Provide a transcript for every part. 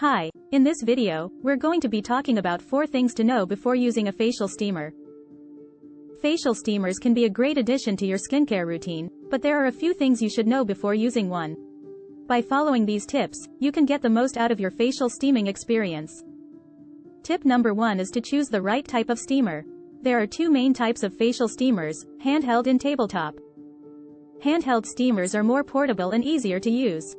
Hi, in this video, we're going to be talking about 4 things to know before using a facial steamer. Facial steamers can be a great addition to your skincare routine, but there are a few things you should know before using one. By following these tips, you can get the most out of your facial steaming experience. Tip number 1 is to choose the right type of steamer. There are 2 main types of facial steamers, handheld and tabletop. Handheld steamers are more portable and easier to use,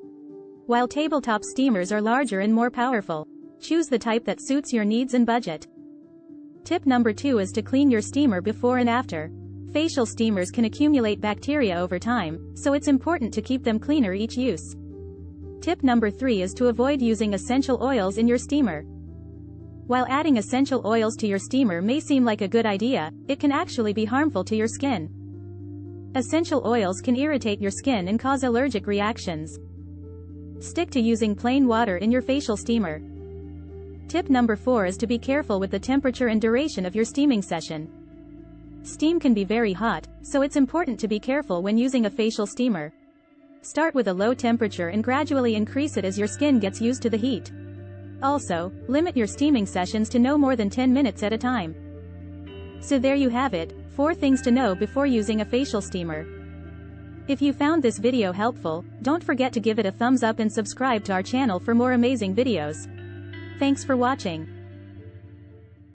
while tabletop steamers are larger and more powerful. Choose the type that suits your needs and budget. Tip number 2 is to clean your steamer before and after. Facial steamers can accumulate bacteria over time, so it's important to keep them cleaner each use. Tip number 3 is to avoid using essential oils in your steamer. While adding essential oils to your steamer may seem like a good idea, it can actually be harmful to your skin. Essential oils can irritate your skin and cause allergic reactions. Stick to using plain water in your facial steamer. Tip number 4 is to be careful with the temperature and duration of your steaming session. Steam can be very hot, so it's important to be careful when using a facial steamer. Start with a low temperature and gradually increase it as your skin gets used to the heat. Also, limit your steaming sessions to no more than 10 minutes at a time. So there you have it, 4 things to know before using a facial steamer. If you found this video helpful, don't forget to give it a thumbs up and subscribe to our channel for more amazing videos. Thanks for watching.